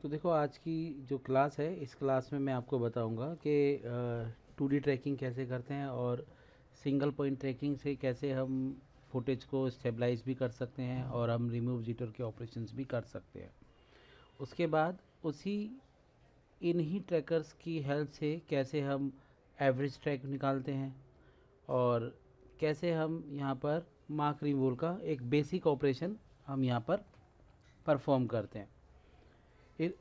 तो देखो, आज की जो क्लास है, इस क्लास में मैं आपको बताऊंगा कि 2D ट्रैकिंग कैसे करते हैं और सिंगल पॉइंट ट्रैकिंग से कैसे हम फुटेज को स्टेबलाइज भी कर सकते हैं और हम रिमूव जिटर के ऑपरेशंस भी कर सकते हैं। उसके बाद उसी इन्हीं ट्रैकर्स की हेल्प से कैसे हम एवरेज ट्रैक निकालते हैं और कैसे हम यहाँ पर मार्क रिमूवल का एक बेसिक ऑपरेशन हम यहाँ पर परफॉर्म करते हैं। फिर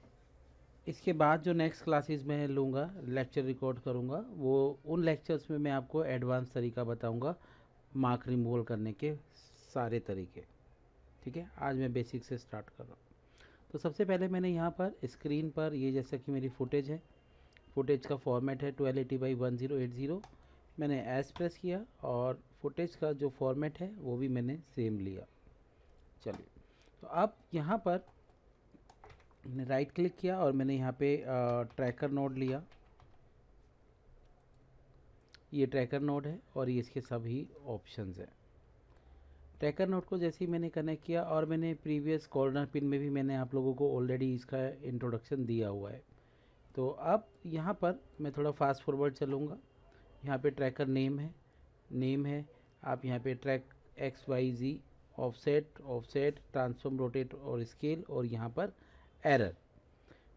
इसके बाद जो नेक्स्ट क्लासेस में लूँगा, लेक्चर रिकॉर्ड करूँगा, वो उन लेक्चर्स में मैं आपको एडवांस तरीका बताऊँगा मार्क रिमूवल करने के सारे तरीके। ठीक है, आज मैं बेसिक से स्टार्ट कर रहा हूँ। तो सबसे पहले मैंने यहाँ पर स्क्रीन पर ये, जैसा कि मेरी फुटेज है, फुटेज का फॉर्मेट है 1280x1080, मैंने एस प्रेस किया और फुटेज का जो फॉर्मेट है वो भी मैंने सेम लिया। चलिए, तो अब यहाँ पर मैंने राइट क्लिक किया और मैंने यहाँ पे ट्रैकर नोड लिया। ये ट्रैकर नोड है और ये इसके सभी ऑप्शंस हैं। ट्रैकर नोड को जैसे ही मैंने कनेक्ट किया, और मैंने प्रीवियस कॉर्नर पिन में भी मैंने आप लोगों को ऑलरेडी इसका इंट्रोडक्शन दिया हुआ है। तो अब यहाँ पर मैं थोड़ा फास्ट फॉरवर्ड चलूँगा। यहाँ पे ट्रैकर नेम है। आप यहाँ पे track XYZ, offset, transform, rotate और स्केल, और यहाँ पर एरर।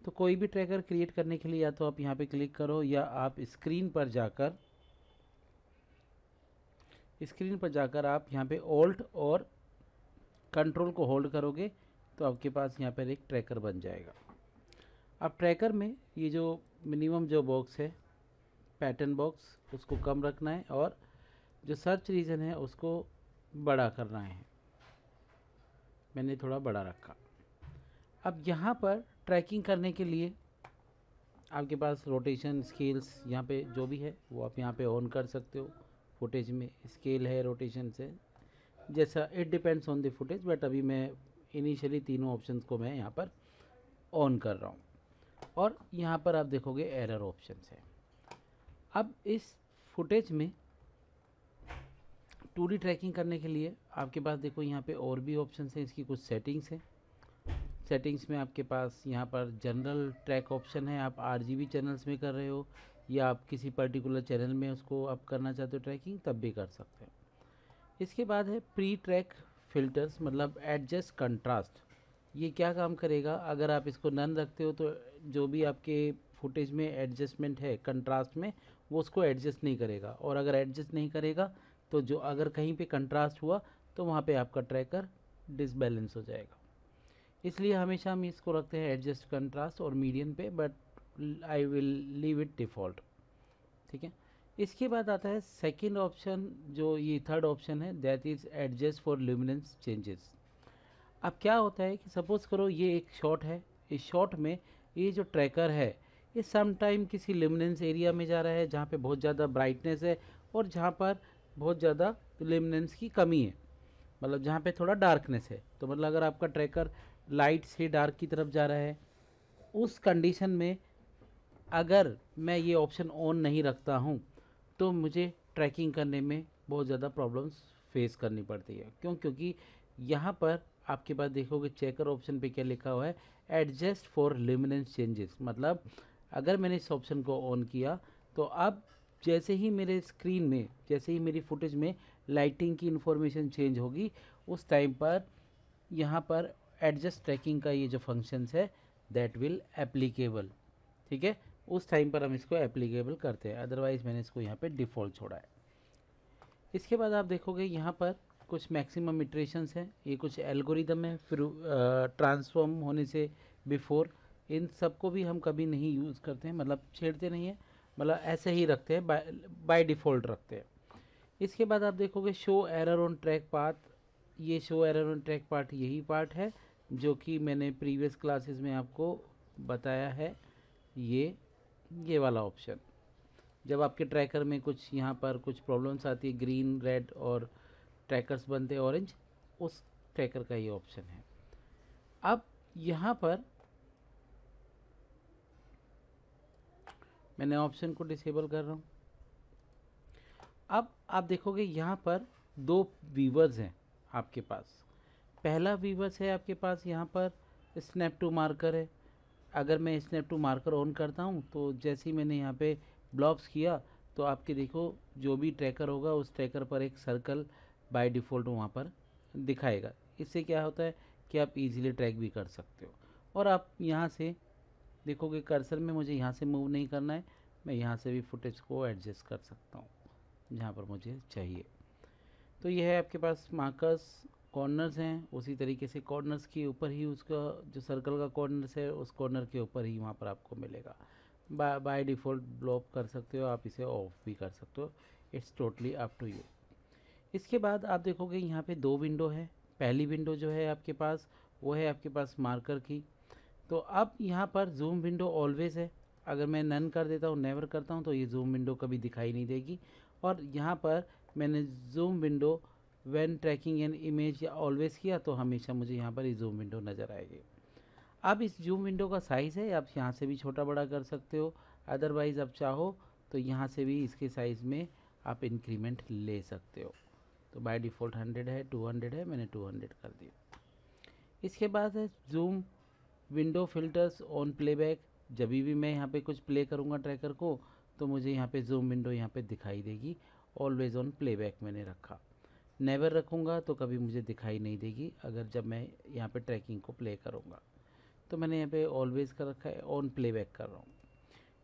तो कोई भी ट्रैकर क्रिएट करने के लिए या तो आप यहाँ पे क्लिक करो, या आप स्क्रीन पर जाकर आप यहाँ पे ऑल्ट और कंट्रोल को होल्ड करोगे तो आपके पास यहाँ पर एक ट्रैकर बन जाएगा। अब ट्रैकर में ये जो मिनिमम जो बॉक्स है, पैटर्न बॉक्स, उसको कम रखना है और जो सर्च रीजन है उसको बड़ा करना है। मैंने थोड़ा बड़ा रखा। अब यहाँ पर ट्रैकिंग करने के लिए आपके पास रोटेशन, स्केल्स, यहाँ पे जो भी है वो आप यहाँ पे ऑन कर सकते हो। फुटेज में स्केल है, रोटेशन से, जैसा it depends on the footage, but अभी मैं इनिशियली तीनों ऑप्शंस को मैं यहाँ पर ऑन कर रहा हूँ। और यहाँ पर आप देखोगे एरर ऑप्शंस है। अब इस फुटेज में 2D ट्रैकिंग करने के लिए आपके पास देखो यहाँ पे और भी ऑप्शंस हैं। इसकी कुछ सेटिंग्स हैं। सेटिंग्स में आपके पास यहाँ पर जनरल ट्रैक ऑप्शन है। आप RGB चैनल्स में कर रहे हो या आप किसी पर्टिकुलर चैनल में उसको आप करना चाहते हो ट्रैकिंग, तब भी कर सकते हैं। इसके बाद है प्री ट्रैक फिल्टर्स, मतलब एडजस्ट कंट्रास्ट। ये क्या काम करेगा, अगर आप इसको नन रखते हो तो जो भी आपके फुटेज में एडजस्टमेंट है कंट्रास्ट में, वो उसको एडजस्ट नहीं करेगा, और अगर एडजस्ट नहीं करेगा तो जो अगर कहीं पे कंट्रास्ट हुआ तो वहाँ पे आपका ट्रैकर डिसबैलेंस हो जाएगा। इसलिए हमेशा हम इसको रखते हैं एडजस्ट कंट्रास्ट और मीडियन पे, but I will leave it default. ठीक है। इसके बाद आता है सेकंड ऑप्शन, जो ये थर्ड ऑप्शन है, that is adjust for luminance changes. अब क्या होता है कि सपोज़ करो ये एक शॉट है, इस शॉट में ये जो ट्रैकर है ये सम टाइम किसी ल्यूमिनेंस एरिया में जा रहा है जहाँ पे बहुत ज़्यादा ब्राइटनेस है और जहाँ पर बहुत ज़्यादा ल्यूमिनेंस की कमी है, मतलब जहाँ पे थोड़ा डार्कनेस है। तो मतलब अगर आपका ट्रैकर लाइट से डार्क की तरफ जा रहा है, उस कंडीशन में अगर मैं ये ऑप्शन ऑन नहीं रखता हूँ तो मुझे ट्रैकिंग करने में बहुत ज़्यादा प्रॉब्लम्स फेस करनी पड़ती है। क्यों? क्योंकि यहाँ पर आपके पास देखोगे चेकर ऑप्शन पे क्या लिखा हुआ है, एडजस्ट फॉर ल्यूमिनेंस चेंजेस। मतलब अगर मैंने इस ऑप्शन को ऑन किया तो अब जैसे ही मेरे स्क्रीन में, जैसे ही मेरी फुटेज में लाइटिंग की इन्फॉर्मेशन चेंज होगी, उस टाइम पर यहाँ पर एडजस्ट ट्रैकिंग का ये जो फंक्शंस है दैट विल एप्लीकेबल। ठीक है, उस टाइम पर हम इसको एप्लीकेबल करते हैं, अदरवाइज मैंने इसको यहाँ पे डिफ़ॉल्ट छोड़ा है। इसके बाद आप देखोगे यहाँ पर कुछ मैक्सिमम इटरेशंस हैं, ये कुछ एल्गोरिदम है, फिर ट्रांसफॉर्म होने से बिफोर, इन सबको भी हम कभी नहीं यूज़ करते हैं, मतलब छेड़ते नहीं हैं, मतलब ऐसे ही रखते हैं, बाय डिफ़ॉल्ट रखते हैं। इसके बाद आप देखोगे show error on track path. ये show error on track part यही पार्ट है जो कि मैंने प्रीवियस क्लासेस में आपको बताया है। ये वाला ऑप्शन, जब आपके ट्रैकर में कुछ यहाँ पर कुछ प्रॉब्लम्स आती है, ग्रीन, रेड और ट्रैकर्स बनते हैं ऑरेंज, उस ट्रैकर का ये ऑप्शन है। अब यहाँ पर मैंने ऑप्शन को डिसेबल कर रहा हूँ। अब आप देखोगे यहाँ पर दो वीवर्स हैं आपके पास। पहला वीवर्स है आपके पास यहाँ पर स्नैप टू मार्कर है, अगर मैं स्नैप टू मार्कर ऑन करता हूँ तो जैसे ही मैंने यहाँ पे ब्लॉब्स किया तो आपके देखो जो भी ट्रैकर होगा उस ट्रैकर पर एक सर्कल बाय डिफ़ॉल्ट वहाँ पर दिखाएगा। इससे क्या होता है कि आप इजीली ट्रैक भी कर सकते हो। और आप यहाँ से देखोगे कर्सर में मुझे यहाँ से मूव नहीं करना है, मैं यहाँ से भी फुटेज को एडजस्ट कर सकता हूँ जहाँ पर मुझे चाहिए। तो ये है आपके पास मार्कर्स, कॉर्नर्स हैं, उसी तरीके से कॉर्नर्स के ऊपर ही उसका जो सर्कल का कॉर्नर्स है उस कॉर्नर के ऊपर ही वहाँ पर आपको मिलेगा। बाय डिफ़ॉल्ट ब्लॉक कर सकते हो, आप इसे ऑफ भी कर सकते हो, it's totally up to you. इसके बाद आप देखोगे यहाँ पे दो विंडो है। पहली विंडो जो है आपके पास वो है आपके पास मार्कर की। तो अब यहाँ पर जूम विंडो ऑलवेज है, अगर मैं नन कर देता हूँ, नेवर करता हूँ, तो ये जूम विंडो कभी दिखाई नहीं देगी। और यहाँ पर मैंने zoom window when tracking an image या ऑलवेज किया तो हमेशा मुझे यहाँ पर ये जूम विंडो नज़र आएगी। अब इस जूम विंडो का साइज़ है, आप यहाँ से भी छोटा बड़ा कर सकते हो, अदरवाइज़ आप चाहो तो यहाँ से भी इसके साइज़ में आप इंक्रीमेंट ले सकते हो। तो बाय डिफ़ॉल्ट 100 है, 200 है, मैंने 200 कर दिया। इसके बाद है zoom window filters on playback. जब भी मैं यहाँ पे कुछ प्ले करूँगा ट्रैकर को तो मुझे यहाँ पे जूम विंडो यहाँ पे दिखाई देगी। ऑलवेज ऑन प्लेबैक मैंने रखा, नेवर रखूँगा तो कभी मुझे दिखाई नहीं देगी अगर जब मैं यहाँ पे ट्रैकिंग को प्ले करूँगा। तो मैंने यहाँ पे ऑलवेज कर रखा है, ऑन प्लेबैक कर रहा हूँ।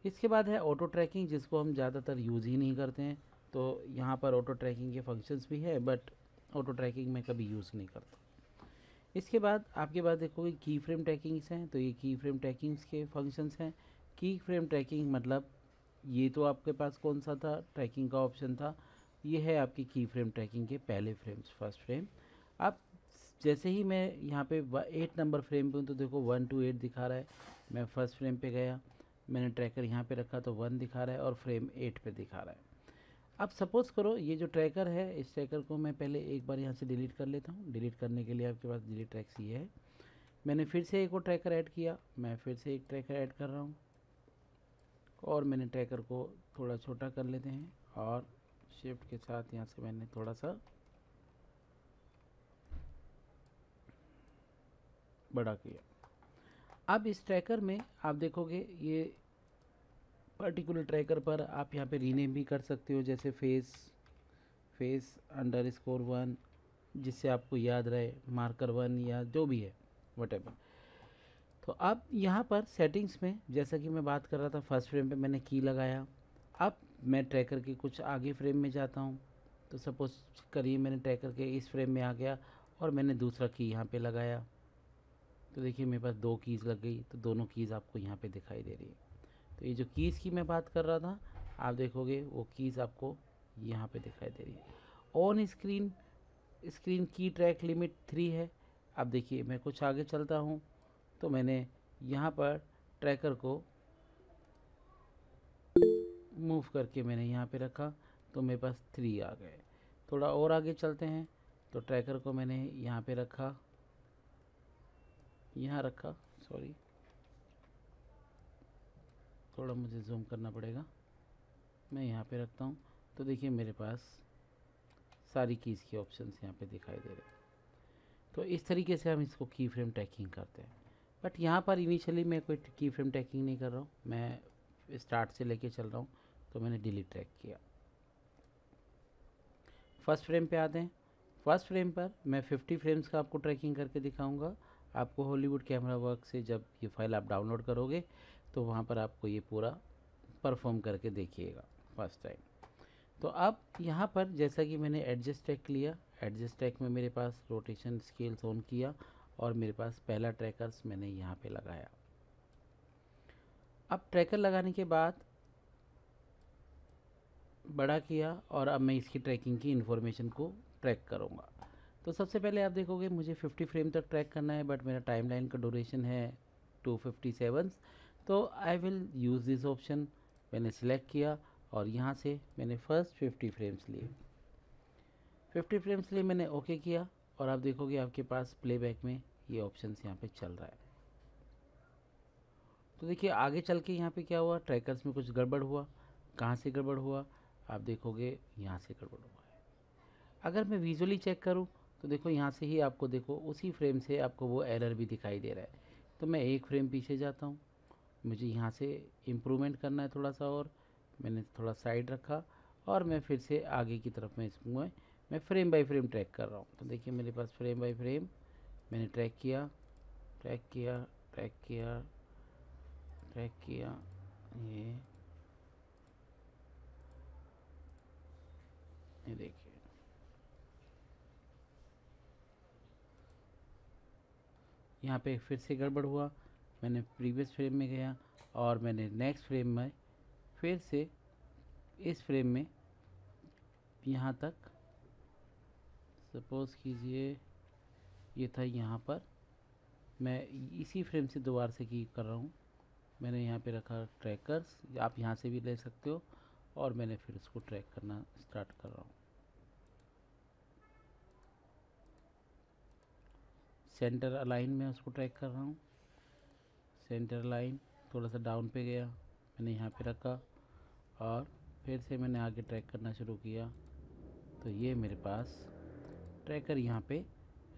इसके बाद है ऑटो ट्रैकिंग, जिसको हम ज़्यादातर यूज़ ही नहीं करते हैं। तो यहाँ पर ऑटो ट्रैकिंग के फंक्शंस भी है बट ऑटो ट्रैकिंग मैं कभी यूज़ नहीं करता। इसके बाद आपके पास देखोगे की फ्रेम ट्रैकिंग्स हैं, तो ये की फ्रेम ट्रैकिंग्स के फंक्शंस हैं। की फ्रेम ट्रैकिंग मतलब ये तो आपके पास कौन सा था, ट्रैकिंग का ऑप्शन था, ये है आपकी की फ्रेम ट्रैकिंग के पहले फ्रेम्स, फर्स्ट फ्रेम। अब जैसे ही मैं यहाँ पे 8 नंबर फ्रेम पे हूँ तो देखो 1 to 8 दिखा रहा है। मैं फर्स्ट फ्रेम पे गया, मैंने ट्रैकर यहाँ पे रखा तो 1 दिखा रहा है और फ्रेम 8 पे दिखा रहा है। अब सपोज़ करो ये जो ट्रैकर है इस ट्रैकर को मैं पहले एक बार यहाँ से डिलीट कर लेता हूँ। डिलीट करने के लिए आपके पास डिलीट ट्रैक्स ये है। मैंने फिर से एक और ट्रैकर ऐड किया, मैं फिर से एक ट्रैकर ऐड कर रहा हूँ और मैंने ट्रैकर को थोड़ा छोटा कर लेते हैं और शिफ्ट के साथ यहाँ से मैंने थोड़ा सा बड़ा किया। अब इस ट्रैकर में आप देखोगे ये पर्टिकुलर ट्रैकर पर आप यहाँ पे रीनेम भी कर सकते हो, जैसे फेस_1 जिससे आपको याद रहे, मार्कर 1 या जो भी है वटेवर। तो अब यहाँ पर सेटिंग्स में जैसा कि मैं बात कर रहा था, फर्स्ट फ्रेम पे मैंने की लगाया। अब मैं ट्रैकर के कुछ आगे फ्रेम में जाता हूँ, तो सपोज करिए मैंने ट्रैकर के इस फ्रेम में आ गया और मैंने दूसरा की यहाँ पे लगाया, तो देखिए मेरे पास 2 कीज़ लग गई, तो दोनों कीज़ आपको यहाँ पे दिखाई दे रही है। तो ये जो कीज़ की मैं बात कर रहा था आप देखोगे वो कीज़ आपको यहाँ पे दिखाई दे रही है। ऑन स्क्रीन की ट्रैक लिमिट 3 है। अब देखिए मैं कुछ आगे चलता हूँ तो मैंने यहाँ पर ट्रैकर को मूव करके मैंने यहाँ पे रखा तो मेरे पास 3 आ गए। थोड़ा और आगे चलते हैं तो ट्रैकर को मैंने यहाँ पे रखा, यहाँ रखा, सॉरी थोड़ा मुझे जूम करना पड़ेगा, मैं यहाँ पे रखता हूँ तो देखिए मेरे पास सारी कीज़ के ऑप्शंस यहाँ पे दिखाई दे रहे हैं। तो इस तरीके से हम इसको की फ्रेम ट्रैकिंग करते हैं। बट यहाँ पर इनिशियली मैं कोई की फ्रेम ट्रैकिंग नहीं कर रहा हूँ, मैं स्टार्ट से लेके चल रहा हूँ, तो मैंने डिलीट ट्रैक किया। फर्स्ट फ्रेम पे आते हैं। फर्स्ट फ्रेम पर मैं 50 फ्रेम्स का आपको ट्रैकिंग करके दिखाऊंगा। आपको हॉलीवुड कैमरा वर्क से जब ये फाइल आप डाउनलोड करोगे तो वहाँ पर आपको ये पूरा परफॉर्म करके देखिएगा फर्स्ट टाइम। तो अब यहाँ पर जैसा कि मैंने एडजस्ट ट्रैक लिया, एडजस्ट ट्रैक में मेरे पास रोटेशन स्केल्स ऑन किया और मेरे पास पहला ट्रैकर्स मैंने यहाँ पे लगाया। अब ट्रैकर लगाने के बाद बड़ा किया और अब मैं इसकी ट्रैकिंग की इन्फॉर्मेशन को ट्रैक करूँगा। तो सबसे पहले आप देखोगे मुझे 50 फ्रेम तक ट्रैक करना है बट मेरा टाइमलाइन का ड्यूरेशन है 257, तो I will use this option. मैंने सिलेक्ट किया और यहाँ से मैंने फर्स्ट 50 फ्रेम्स लिए, 50 फ्रेम्स लिए मैंने ओके किया और आप देखोगे आपके पास प्लेबैक में ये ऑप्शन यहाँ पे चल रहा है। तो देखिए आगे चल के यहाँ पे क्या हुआ, ट्रैकर्स में कुछ गड़बड़ हुआ। कहाँ से गड़बड़ हुआ, आप देखोगे यहाँ से गड़बड़ हुआ है। अगर मैं विजुअली चेक करूँ तो देखो यहाँ से ही आपको देखो उसी फ्रेम से आपको वो एरर भी दिखाई दे रहा है। तो मैं एक फ्रेम पीछे जाता हूँ, मुझे यहाँ से इम्प्रूवमेंट करना है थोड़ा सा, और मैंने थोड़ा साइड रखा और मैं फिर से आगे की तरफ मैं इसमें मैं फ्रेम बाय फ्रेम ट्रैक कर रहा हूँ। तो देखिए मेरे पास फ्रेम बाय फ्रेम मैंने ट्रैक किया, ट्रैक किया, ट्रैक किया, ट्रैक किया, ये देखिए यहाँ पे फिर से गड़बड़ हुआ। मैंने प्रीवियस फ्रेम में गया और मैंने नेक्स्ट फ्रेम में फिर से इस फ्रेम में यहाँ तक, सपोज़ कीजिए ये था यहाँ पर, मैं इसी फ्रेम से दोबारा से की कर रहा हूँ। मैंने यहाँ पे रखा ट्रैकर्स, आप यहाँ से भी ले सकते हो, और मैंने फिर उसको ट्रैक करना स्टार्ट कर रहा हूँ। सेंटर अलाइन में उसको ट्रैक कर रहा हूँ। सेंटर लाइन थोड़ा सा डाउन पे गया, मैंने यहाँ पे रखा और फिर से मैंने आगे ट्रैक करना शुरू किया। तो ये मेरे पास ट्रैकर यहाँ पे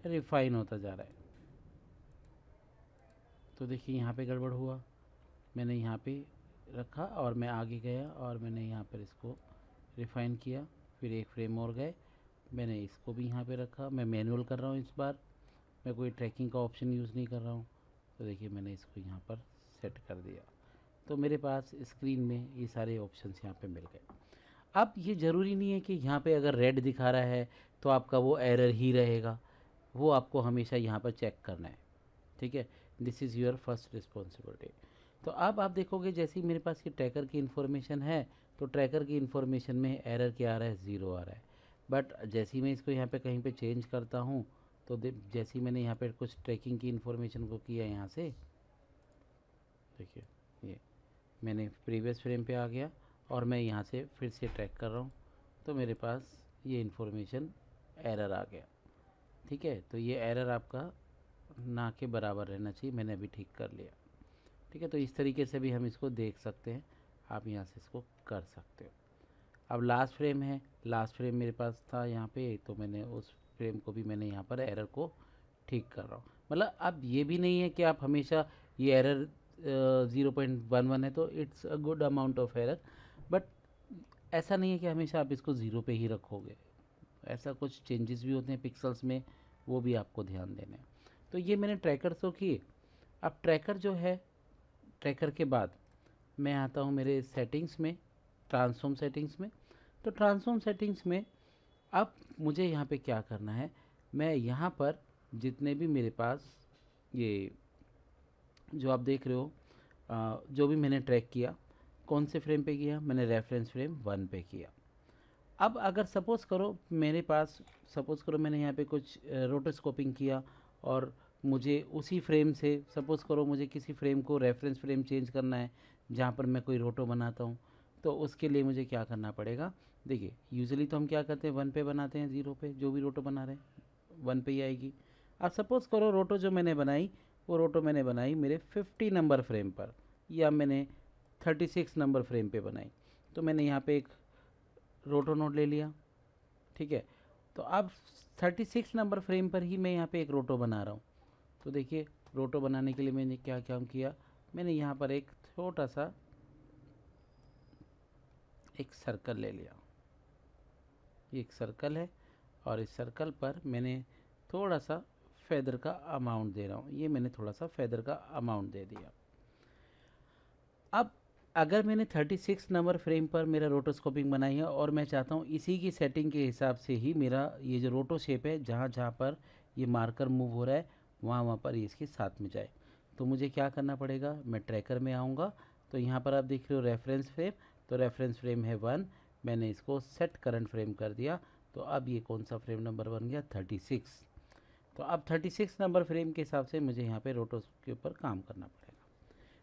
रिफाइन होता जा रहा है। तो देखिए यहाँ पे गड़बड़ हुआ, मैंने यहाँ पे रखा और मैं आगे गया और मैंने यहाँ पर इसको रिफाइन किया। फिर एक फ्रेम और गए, मैंने इसको भी यहाँ पे रखा। मैं मैनुअल कर रहा हूँ इस बार, मैं कोई ट्रैकिंग का ऑप्शन यूज़ नहीं कर रहा हूँ। तो देखिए मैंने इसको यहाँ पर सेट कर दिया, तो मेरे पास स्क्रीन में ये सारे ऑप्शंस यहाँ पे मिल गए। अब ये ज़रूरी नहीं है कि यहाँ पे अगर रेड दिखा रहा है तो आपका वो एरर ही रहेगा, वो आपको हमेशा यहाँ पर चेक करना है, ठीक है। This is your first responsibility. तो अब आप देखोगे जैसे ही मेरे पास ये ट्रैकर की इन्फॉर्मेशन है, तो ट्रैकर की इन्फॉर्मेशन में एरर क्या आ रहा है, 0 आ रहा है। बट जैसे ही मैं इसको यहाँ पे कहीं पे चेंज करता हूँ, तो जैसे ही मैंने यहाँ पे कुछ ट्रैकिंग की इन्फॉर्मेशन को किया यहाँ से, देखिए ये मैंने प्रीवियस फ्रेम पे आ गया और मैं यहाँ से फिर से ट्रैक कर रहा हूँ, तो मेरे पास ये इन्फॉर्मेशन एरर आ गया, ठीक है। तो ये एरर आपका ना के बराबर रहना चाहिए, मैंने अभी ठीक कर लिया, ठीक है। तो इस तरीके से भी हम इसको देख सकते हैं, आप यहाँ से इसको कर सकते हो। अब लास्ट फ्रेम है, लास्ट फ्रेम मेरे पास था यहाँ पे, तो मैंने उस फ्रेम को भी मैंने यहाँ पर एरर को ठीक कर रहा हूँ। मतलब अब ये भी नहीं है कि आप हमेशा ये एरर 0.11 है तो it's a good amount of error, but ऐसा नहीं है कि हमेशा आप इसको 0 पे ही रखोगे। ऐसा कुछ चेंजेस भी होते हैं पिक्सल्स में, वो भी आपको ध्यान देना है। तो ये मैंने ट्रैकर तो किए। अब ट्रैकर जो है, ट्रैकर के बाद मैं आता हूँ मेरे सेटिंग्स में, ट्रांसफॉर्म सेटिंग्स में। तो ट्रांसफॉर्म सेटिंग्स में अब मुझे यहाँ पे क्या करना है, मैं यहाँ पर जितने भी मेरे पास ये जो आप देख रहे हो जो भी मैंने ट्रैक किया, कौन से फ्रेम पे किया, मैंने रेफरेंस फ्रेम 1 पे किया। अब अगर सपोज़ करो मेरे पास, सपोज़ करो मैंने यहाँ पे कुछ रोटोस्कोपिंग किया और मुझे उसी फ्रेम से, सपोज़ करो मुझे किसी फ्रेम को रेफरेंस फ्रेम चेंज करना है जहाँ पर मैं कोई रोटो बनाता हूँ, तो उसके लिए मुझे क्या करना पड़ेगा। देखिए यूजुअली तो हम क्या करते हैं, 1 पे बनाते हैं, 0 पे जो भी रोटो बना रहे हैं 1 पे ही आएगी। अब सपोज़ करो रोटो जो मैंने बनाई, वो रोटो मैंने बनाई मेरे 50 नंबर फ्रेम पर, या मैंने 36 नंबर फ्रेम पे बनाई। तो मैंने यहाँ पे एक रोटो नोड ले लिया, ठीक है। तो अब 36 नंबर फ्रेम पर ही मैं यहाँ पे एक रोटो बना रहा हूँ। तो देखिए रोटो बनाने के लिए मैंने क्या काम किया, मैंने यहाँ पर एक छोटा सा एक सर्कल ले लिया, ये एक सर्कल है और इस सर्कल पर मैंने थोड़ा सा फेदर का अमाउंट दे रहा हूँ, ये मैंने थोड़ा सा फेदर का अमाउंट दे दिया। अब अगर मैंने 36 नंबर फ्रेम पर मेरा रोटोस्कोपिंग बनाई है और मैं चाहता हूँ इसी की सेटिंग के हिसाब से ही मेरा ये जो रोटो शेप है, जहाँ जहाँ पर ये मार्कर मूव हो रहा है वहाँ वहाँ पर ये इसके साथ में जाए, तो मुझे क्या करना पड़ेगा, मैं ट्रैकर में आऊँगा। तो यहाँ पर आप देख रहे हो रेफरेंस फ्रेम, तो रेफरेंस फ्रेम है 1, मैंने इसको सेट करंट फ्रेम कर दिया। तो अब ये कौन सा फ्रेम नंबर बन गया, 36। तो अब 36 नंबर फ्रेम के हिसाब से मुझे यहाँ पे रोटो के ऊपर काम करना पड़ेगा।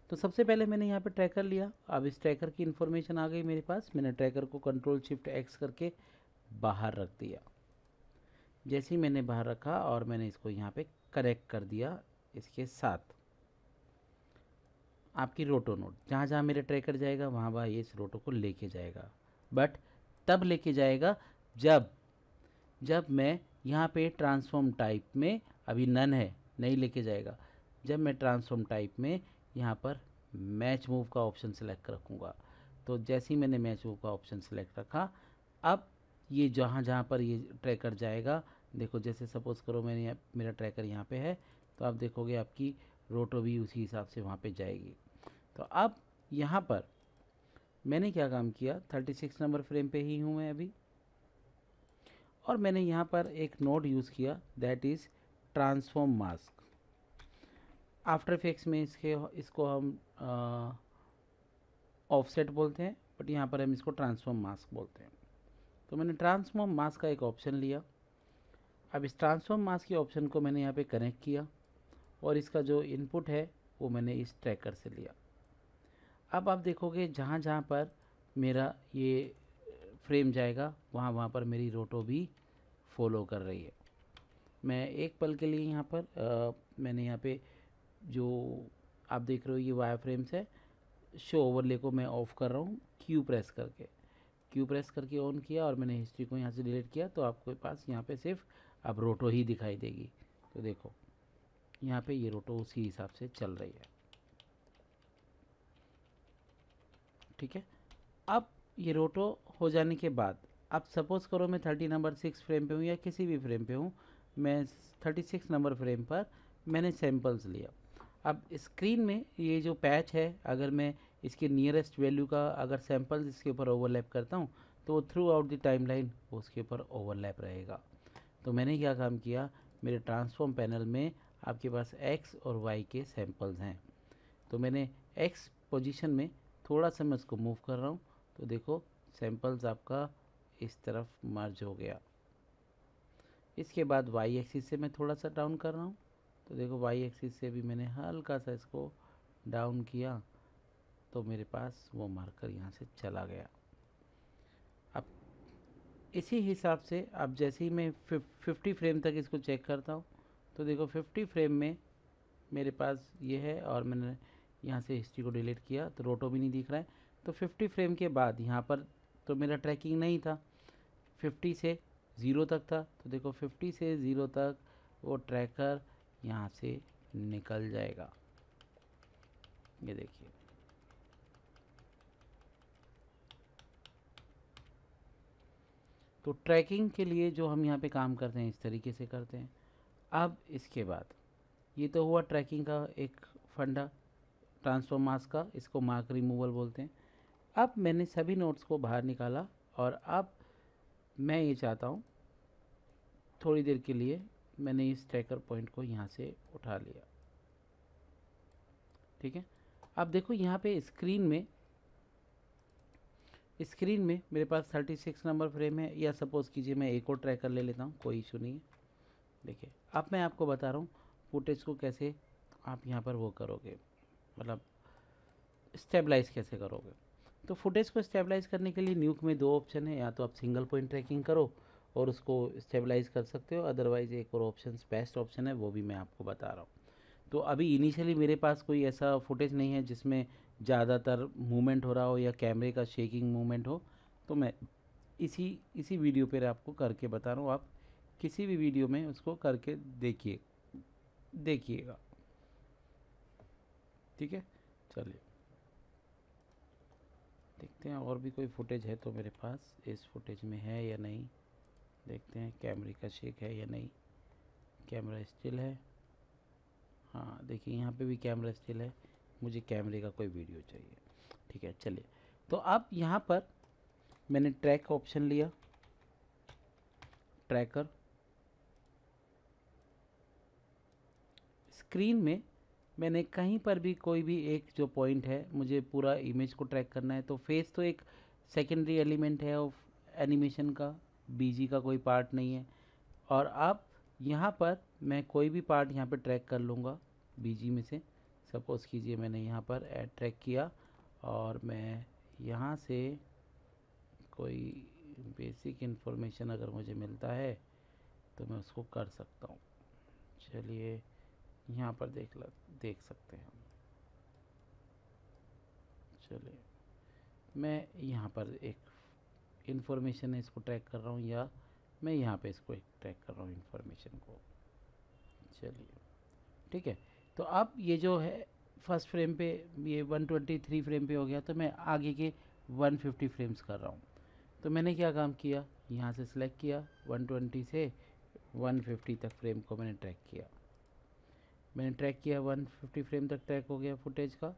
तो सबसे पहले मैंने यहाँ पे ट्रैकर लिया, अब इस ट्रैकर की इन्फॉर्मेशन आ गई मेरे पास, मैंने ट्रैकर को कंट्रोल शिफ्ट एक्स करके बाहर रख दिया। जैसे ही मैंने बाहर रखा और मैंने इसको यहाँ पे कनेक्ट कर दिया इसके साथ आपकी रोटो नोड, जहाँ जहाँ मेरे ट्रैकर जाएगा वहाँ वहाँ ये इस रोटो को लेके जाएगा, बट तब लेके जाएगा जब मैं यहाँ पे ट्रांसफॉर्म टाइप में, अभी नन है नहीं लेके जाएगा, जब मैं ट्रांसफॉर्म टाइप में यहाँ पर मैच मूव का ऑप्शन सेलेक्ट रखूँगा। तो जैसे ही मैंने मैच मूव का ऑप्शन सेलेक्ट रखा, अब ये जहाँ जहाँ पर ये ट्रैकर जाएगा, देखो जैसे सपोज़ करो मेरा ट्रैकर यहाँ पे है, तो आप देखोगे आपकी रोटो भी उसी हिसाब से वहाँ पे जाएगी। तो अब यहाँ पर मैंने क्या काम किया, 36 नंबर फ्रेम पे ही हूँ मैं अभी, और मैंने यहाँ पर एक नोड यूज़ किया, that is transform mask. After effects में इसको हम ऑफसेट बोलते हैं, बट यहाँ पर हम इसको ट्रांसफॉर्म मास्क बोलते हैं। तो मैंने ट्रांसफॉर्म मास्क का एक ऑप्शन लिया। अब इस ट्रांसफॉर्म मास्क के ऑप्शन को मैंने यहाँ पे कनेक्ट किया, और इसका जो इनपुट है वो मैंने इस ट्रैकर से लिया। अब आप देखोगे जहाँ जहाँ पर मेरा ये फ्रेम जाएगा, वहाँ वहाँ पर मेरी रोटो भी फॉलो कर रही है। मैं एक पल के लिए यहाँ पर मैंने यहाँ पे जो आप देख रहे हो ये वायर फ्रेम्स है, शो ओवरले को मैं ऑफ़ कर रहा हूँ क्यू प्रेस करके ऑन किया, और मैंने हिस्ट्री को यहाँ से डिलीट किया। तो आपके पास यहाँ पे सिर्फ अब रोटो ही दिखाई देगी। तो देखो यहाँ पे ये रोटो उसी हिसाब से चल रही है, ठीक है। अब ये रोटो हो जाने के बाद, अब सपोज़ करो मैं 30 नंबर 6 फ्रेम पे हूँ या किसी भी फ्रेम पे हूँ, मैं 36 नंबर फ्रेम पर मैंने सैम्पल्स लिया। अब स्क्रीन में ये जो पैच है, अगर मैं इसके नियरेस्ट वैल्यू का अगर सैम्पल्स इसके ऊपर ओवरलैप करता हूँ, तो वो through out the time line उसके ऊपर ओवरलैप रहेगा। तो मैंने क्या काम किया, मेरे ट्रांसफॉर्म पैनल में आपके पास एक्स और वाई के सैम्पल्स हैं, तो मैंने एक्स पोजीशन में थोड़ा सा मैं उसको मूव कर रहा हूँ, तो देखो सैम्पल्स आपका इस तरफ मर्ज हो गया। इसके बाद वाई एक्सिस से मैं थोड़ा सा डाउन कर रहा हूँ, तो देखो वाई एक्सिस से भी मैंने हल्का सा इसको डाउन किया, तो मेरे पास वो मार्कर यहाँ से चला गया। अब इसी हिसाब से अब जैसे ही मैं 50 फ्रेम तक इसको चेक करता हूँ, तो देखो 50 फ्रेम में मेरे पास ये है, और मैंने यहाँ से हिस्ट्री को डिलीट किया तो रोटो भी नहीं दिख रहा है। तो 50 फ्रेम के बाद यहाँ पर तो मेरा ट्रैकिंग नहीं था, 50 से 0 तक था। तो देखो 50 से 0 तक वो ट्रैकर यहाँ से निकल जाएगा, ये देखिए। तो ट्रैकिंग के लिए जो हम यहाँ पे काम करते हैं इस तरीके से करते हैं। अब इसके बाद ये तो हुआ ट्रैकिंग का एक फंडा, ट्रांसफॉर्म मास्क का, इसको मार्क रिमूवल बोलते हैं। अब मैंने सभी नोट्स को बाहर निकाला, और अब मैं ये चाहता हूँ थोड़ी देर के लिए मैंने इस ट्रैकर पॉइंट को यहाँ से उठा लिया, ठीक है। अब देखो यहाँ पे स्क्रीन में मेरे पास 36 नंबर फ्रेम है, या सपोज़ कीजिए मैं एक और ट्रैकर ले लेता हूँ, कोई इशू नहीं है। देखिए अब मैं आपको बता रहा हूँ फुटेज को कैसे आप यहाँ पर वो करोगे, मतलब स्टेबलाइज कैसे करोगे। तो फुटेज को स्टेबलाइज करने के लिए न्यूक में दो ऑप्शन है, या तो आप सिंगल पॉइंट ट्रैकिंग करो और उसको स्टेबलाइज कर सकते हो, अदरवाइज़ एक और ऑप्शन बेस्ट ऑप्शन है, वो भी मैं आपको बता रहा हूँ। तो अभी इनिशियली मेरे पास कोई ऐसा फुटेज नहीं है जिसमें ज़्यादातर मूवमेंट हो रहा हो या कैमरे का शेकिंग मूवमेंट हो, तो मैं इसी वीडियो पर आपको करके बता रहा हूँ। आप किसी भी वीडियो में उसको करके देखिएगा, ठीक है। चलिए देखते हैं और भी कोई फुटेज है तो मेरे पास इस फुटेज में है या नहीं, देखते हैं कैमरे का शेक है या नहीं। कैमरा स्टिल है, हाँ देखिए यहाँ पे भी कैमरा स्टिल है, मुझे कैमरे का कोई वीडियो चाहिए, ठीक है। चलिए तो अब यहाँ पर मैंने ट्रैक ऑप्शन लिया, ट्रैकर स्क्रीन में मैंने कहीं पर भी कोई भी एक जो पॉइंट है, मुझे पूरा इमेज को ट्रैक करना है, तो फेस तो एक सेकेंडरी एलिमेंट है ऑफ एनिमेशन का, बीजी का कोई पार्ट नहीं है। और अब यहाँ पर मैं कोई भी पार्ट यहाँ पर ट्रैक कर लूँगा बीजी में से। सपोज़ कीजिए मैंने यहाँ पर ऐड ट्रैक किया, और मैं यहाँ से कोई बेसिक इन्फॉर्मेशन अगर मुझे मिलता है तो मैं उसको कर सकता हूँ। चलिए यहाँ पर देख सकते हैं हम। चलिए मैं यहाँ पर एक इन्फॉर्मेशन है इसको ट्रैक कर रहा हूँ, या मैं यहाँ पे इसको एक ट्रैक कर रहा हूँ इन्फॉर्मेशन को। चलिए ठीक है। तो अब ये जो है फर्स्ट फ्रेम पे ये 123 फ्रेम पे हो गया, तो मैं आगे के 150 फ्रेम्स कर रहा हूँ। तो मैंने क्या काम किया, यहाँ से सिलेक्ट किया, 120 से 150 तक फ्रेम को मैंने ट्रैक किया। 150 फ्रेम तक ट्रैक हो गया फुटेज का।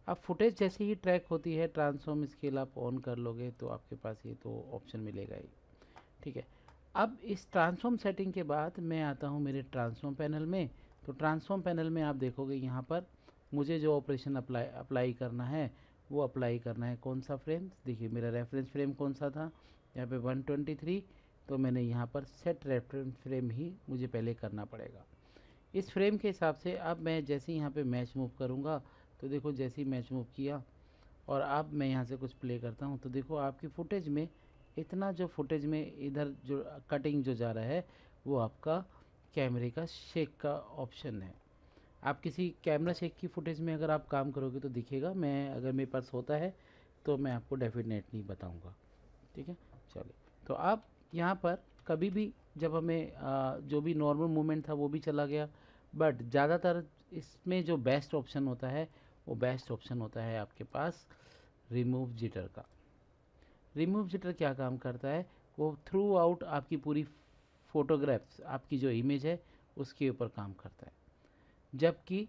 अब फुटेज जैसे ही ट्रैक होती है, ट्रांसफॉर्म स्केल आप ऑन कर लोगे तो आपके पास ये तो ऑप्शन मिलेगा ही, ठीक है। अब इस ट्रांसफॉर्म सेटिंग के बाद मैं आता हूँ मेरे ट्रांसफॉर्म पैनल में। तो ट्रांसफॉर्म पैनल में आप देखोगे यहाँ पर मुझे जो ऑपरेशन अप्लाई करना है वो अप्लाई करना है। कौन सा फ्रेम, देखिए मेरा रेफरेंस फ्रेम कौन सा था, यहाँ पे 123, तो मैंने यहाँ पर सेट रेफरेंस फ्रेम ही मुझे पहले करना पड़ेगा। इस फ्रेम के हिसाब से अब मैं जैसे यहाँ पे मैच मूव करूँगा, तो देखो जैसे ही मैच मूव किया और अब मैं यहाँ से कुछ प्ले करता हूँ, तो देखो आपकी फुटेज में इतना जो फुटेज में इधर जो कटिंग जो जा रहा है वो आपका कैमरे का शेक का ऑप्शन है। आप किसी कैमरा शेक की फुटेज में अगर आप काम करोगे तो दिखेगा, मैं अगर मेरे पास होता है तो मैं आपको डेफिनेटली बताऊंगा, ठीक है। चलिए, तो आप यहाँ पर कभी भी जब हमें जो भी नॉर्मल मूवमेंट था वो भी चला गया, बट ज़्यादातर इसमें जो बेस्ट ऑप्शन होता है वो बेस्ट ऑप्शन होता है आपके पास रिमूव जिटर का। रिमूव जिटर क्या काम करता है, वो थ्रू आउट आपकी पूरी फोटोग्राफ्स, आपकी जो इमेज है उसके ऊपर काम करता है। जबकि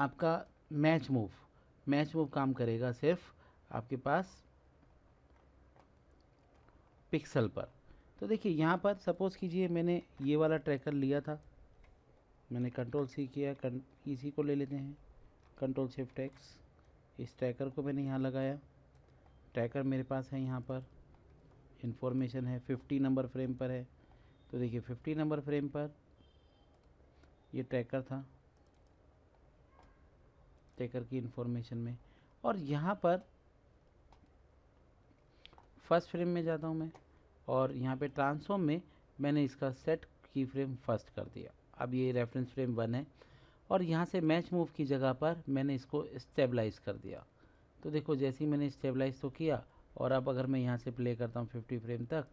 आपका मैच मूव काम करेगा सिर्फ आपके पास पिक्सल पर। तो देखिए यहाँ पर सपोज़ कीजिए मैंने ये वाला ट्रैकर लिया था, मैंने कंट्रोल सी किया, इसी को ले लेते हैं, कंट्रोल शिफ्ट एक्स, इस ट्रैकर को मैंने यहाँ लगाया। ट्रैकर मेरे पास है, यहाँ पर इंफॉर्मेशन है 50 नंबर फ्रेम पर है। तो देखिए 50 नंबर फ्रेम पर ये ट्रैकर था, ट्रैकर की इंफॉर्मेशन में। और यहाँ पर फर्स्ट फ्रेम में जाता हूँ मैं, और यहाँ पे ट्रांसफॉर्म में मैंने इसका सेट की फ्रेम फर्स्ट कर दिया। अब ये रेफरेंस फ्रेम 1 है, और यहाँ से मैच मूव की जगह पर मैंने इसको स्टेबलाइज कर दिया। तो देखो जैसे ही मैंने स्टेबलाइज तो किया, और अब अगर मैं यहाँ से प्ले करता हूँ 50 फ्रेम तक,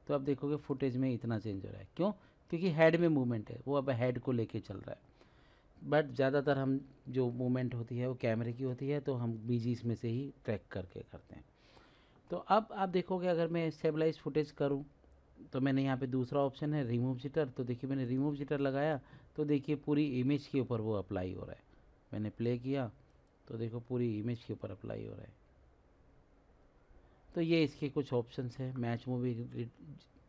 तो अब देखोगे फुटेज में इतना चेंज हो रहा है। क्यों? क्योंकि हेड में मूवमेंट है, वो अब हेड को लेके चल रहा है। बट ज़्यादातर हम जो मूवमेंट होती है वो कैमरे की होती है, तो हम बीजीज में से ही ट्रैक करके करते हैं। तो अब आप देखोगे अगर मैं स्टेबलाइज फुटेज करूं, तो मैंने यहाँ पे दूसरा ऑप्शन है रिमूव जिटर। तो देखिए मैंने रिमूव जिटर लगाया, तो देखिए पूरी इमेज के ऊपर वो अप्लाई हो रहा है। मैंने प्ले किया तो देखो पूरी इमेज के ऊपर अप्लाई हो रहा है। तो ये इसके कुछ ऑप्शंस है। मैच मूवी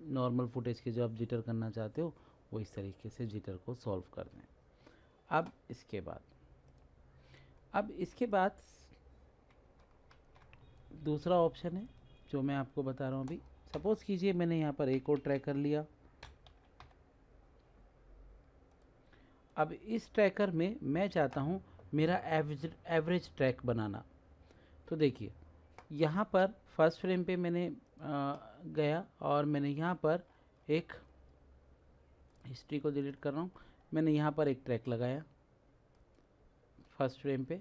नॉर्मल फुटेज के जो आप जिटर करना चाहते हो वो इस तरीके से जिटर को सॉल्व कर दें। अब इसके बाद दूसरा ऑप्शन है जो मैं आपको बता रहा हूँ अभी। सपोज़ कीजिए मैंने यहाँ पर एक और ट्रैकर लिया। अब इस ट्रैकर में मैं चाहता हूँ मेरा एवरेज ट्रैक बनाना। तो देखिए यहाँ पर फर्स्ट फ्रेम पे मैंने गया, और मैंने यहाँ पर एक हिस्ट्री को डिलीट कर रहा हूँ, मैंने यहाँ पर एक ट्रैक लगाया फर्स्ट फ्रेम पे,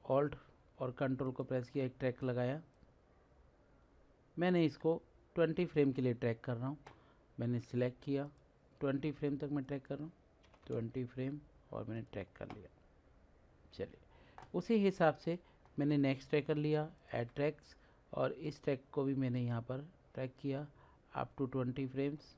ऑल्ट और कंट्रोल को प्रेस किया, एक ट्रैक लगाया। मैंने इसको 20 फ्रेम के लिए ट्रैक कर रहा हूँ। मैंने सिलेक्ट किया, 20 फ्रेम तक मैं ट्रैक कर रहा हूँ, 20 फ्रेम, और मैंने ट्रैक कर लिया। चलिए उसी हिसाब से मैंने नेक्स्ट ट्रैकर लिया, ऐड ट्रैक्स, और इस ट्रैक को भी मैंने यहाँ पर ट्रैक किया अप टू 20 फ्रेम्स।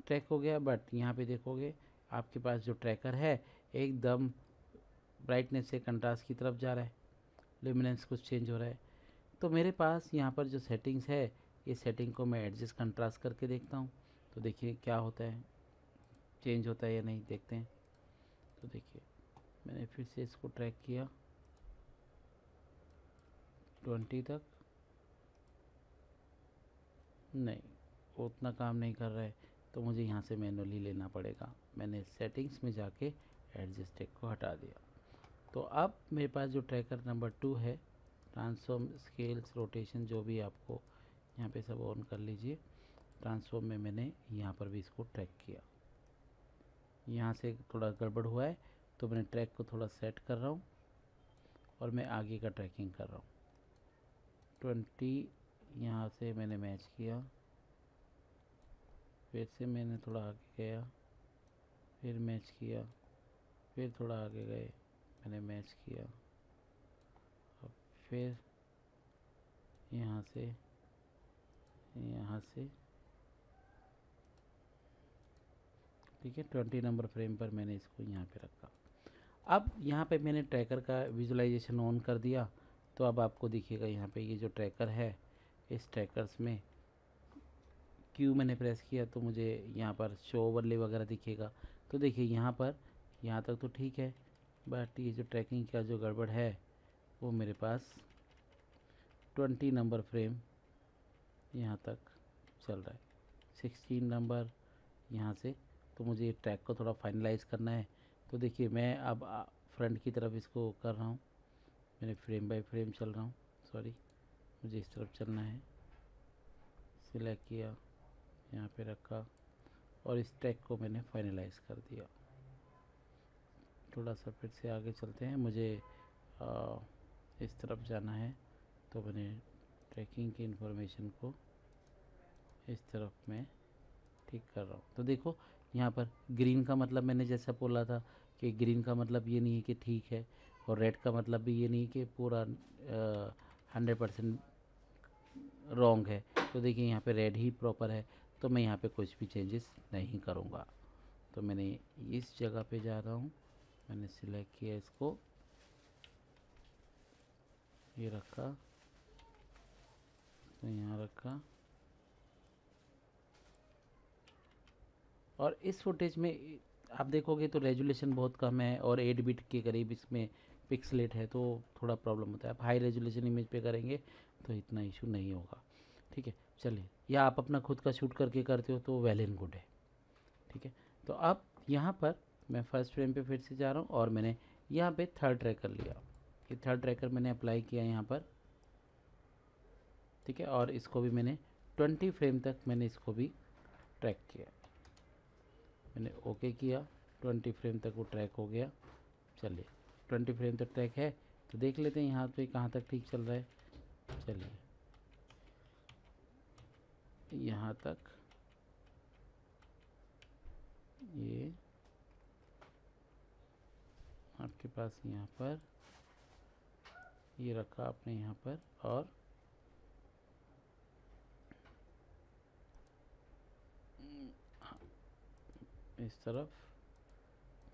ट्रैक हो गया, बट यहाँ पे देखोगे आपके पास जो ट्रैकर है एकदम ब्राइटनेस से कंट्रास्ट की तरफ जा रहा है, ल्यूमिनेंस कुछ चेंज हो रहा है। तो मेरे पास यहाँ पर जो सेटिंग्स है, ये सेटिंग को मैं एडजस्ट कंट्रास्ट करके देखता हूँ। तो देखिए क्या होता है, चेंज होता है या नहीं, देखते हैं। तो देखिए मैंने फिर से इसको ट्रैक किया 20 तक, नहीं वो उतना काम नहीं कर रहा है, तो मुझे यहाँ से मैनुअली लेना पड़ेगा। मैंने सेटिंग्स में जाके एडजस्ट ट्रैक को हटा दिया। तो अब मेरे पास जो ट्रैकर नंबर 2 है, ट्रांसफॉर्म, स्केल्स, रोटेशन, जो भी आपको यहाँ पे सब ऑन कर लीजिए। ट्रांसफॉर्म में मैंने यहाँ पर भी इसको ट्रैक किया, यहाँ से थोड़ा गड़बड़ हुआ है तो मैंने ट्रैक को थोड़ा सेट कर रहा हूँ, और मैं आगे का ट्रैकिंग कर रहा हूँ। 20 यहाँ से मैंने मैच किया, फिर से मैंने थोड़ा आगे गया, फिर मैच किया, फिर थोड़ा आगे गए, मैंने मैच किया, अब फिर यहाँ से ठीक है 20 नंबर फ्रेम पर मैंने इसको यहाँ पे रखा। अब यहाँ पे मैंने ट्रैकर का विजुलाइजेशन ऑन कर दिया, तो अब आपको दिखेगा यहाँ पे ये जो ट्रैकर है, इस ट्रैकर्स में क्यू मैंने प्रेस किया तो मुझे यहाँ पर शो ओवरले वगैरह दिखेगा। तो देखिए यहाँ पर यहाँ तक तो ठीक है, बट ये जो ट्रैकिंग का जो गड़बड़ है वो मेरे पास 20 नंबर फ्रेम यहाँ तक चल रहा है, 16 नंबर यहाँ से। तो मुझे ट्रैक को थोड़ा फाइनलाइज करना है। तो देखिए मैं अब फ्रंट की तरफ इसको कर रहा हूँ, मैंने फ्रेम बाय फ्रेम चल रहा हूँ, सॉरी मुझे इस तरफ चलना है। सिलेक्ट किया, यहाँ पे रखा और इस ट्रैक को मैंने फाइनलाइज कर दिया। थोड़ा सा फिर से आगे चलते हैं, मुझे इस तरफ जाना है, तो मैंने ट्रैकिंग की इंफॉर्मेशन को इस तरफ मैं ठीक कर रहा हूँ। तो देखो यहाँ पर ग्रीन का मतलब मैंने जैसा बोला था कि ग्रीन का मतलब ये नहीं है कि ठीक है, और रेड का मतलब भी ये नहीं कि पूरा 100% रॉन्ग है। तो देखिए यहाँ पे रेड ही प्रॉपर है, तो मैं यहाँ पे कुछ भी चेंजेस नहीं करूँगा। तो मैंने इस जगह पे जा रहा हूँ, मैंने सिलेक्ट किया इसको, ये रखा, तो यहाँ रखा, और इस फुटेज में आप देखोगे तो रेजुलेशन बहुत कम है और 8 बिट के करीब इसमें पिक्सलेट है, तो थोड़ा प्रॉब्लम होता है। आप हाई रेजुलेशन इमेज पे करेंगे तो इतना इशू नहीं होगा, ठीक है। चलिए, या आप अपना खुद का शूट करके करते हो तो वेल एंड गुड है, ठीक है। तो अब यहाँ पर मैं फर्स्ट फ्रेम पे फिर से जा रहा हूँ और मैंने यहाँ पे थर्ड ट्रैकर लिया, ये थर्ड ट्रैकर मैंने अप्लाई किया यहाँ पर, ठीक है। और इसको भी मैंने 20 फ्रेम तक मैंने इसको भी ट्रैक किया, मैंने ओके किया, 20 फ्रेम तक वो ट्रैक हो गया। चलिए 20 फ्रेम तक ट्रैक है, तो देख लेते हैं यहाँ पे कहाँ तक ठीक चल रहा है। चलिए यहाँ तक, ये आपके पास यहाँ पर ये रखा आपने यहाँ पर, और इस तरफ,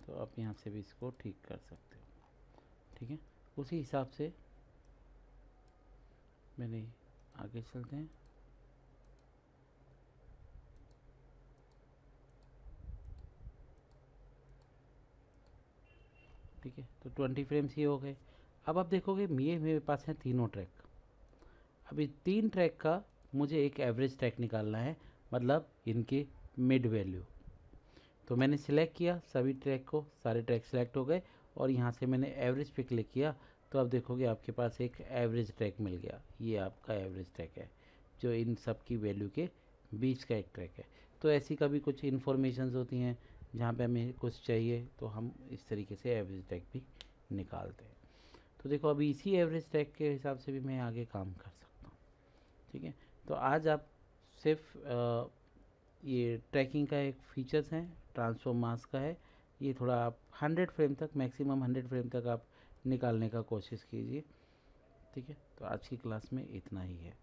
तो आप यहाँ से भी इसको ठीक कर सकते हो, ठीक है। उसी हिसाब से मैंने आगे चलते हैं, ठीक है। तो 20 फ्रेम्स ही हो गए। अब आप देखोगे मेरे पास हैं तीनों ट्रैक। अभी 3 ट्रैक का मुझे एक एवरेज ट्रैक निकालना है, मतलब इनके मिड वैल्यू। तो मैंने सिलेक्ट किया सभी ट्रैक को, सारे ट्रैक सिलेक्ट हो गए, और यहाँ से मैंने एवरेज पे क्लिक किया, तो अब देखोगे आपके पास एक एवरेज ट्रैक मिल गया। ये आपका एवरेज ट्रैक है, जो इन सब की वैल्यू के बीच का एक ट्रैक है। तो ऐसी कभी कुछ इन्फॉर्मेशंस होती हैं जहाँ पे हमें कुछ चाहिए, तो हम इस तरीके से एवरेज ट्रैक भी निकालते हैं। तो देखो अभी इसी एवरेज ट्रैक के हिसाब से भी मैं आगे काम कर सकता हूँ, ठीक है। तो आज आप सिर्फ ये ट्रैकिंग का एक फीचर्स हैं, ट्रांसफॉर्म मास का है, ये थोड़ा आप 100 फ्रेम तक, मैक्सिमम 100 फ्रेम तक आप निकालने का कोशिश कीजिए, ठीक है। तो आज की क्लास में इतना ही है।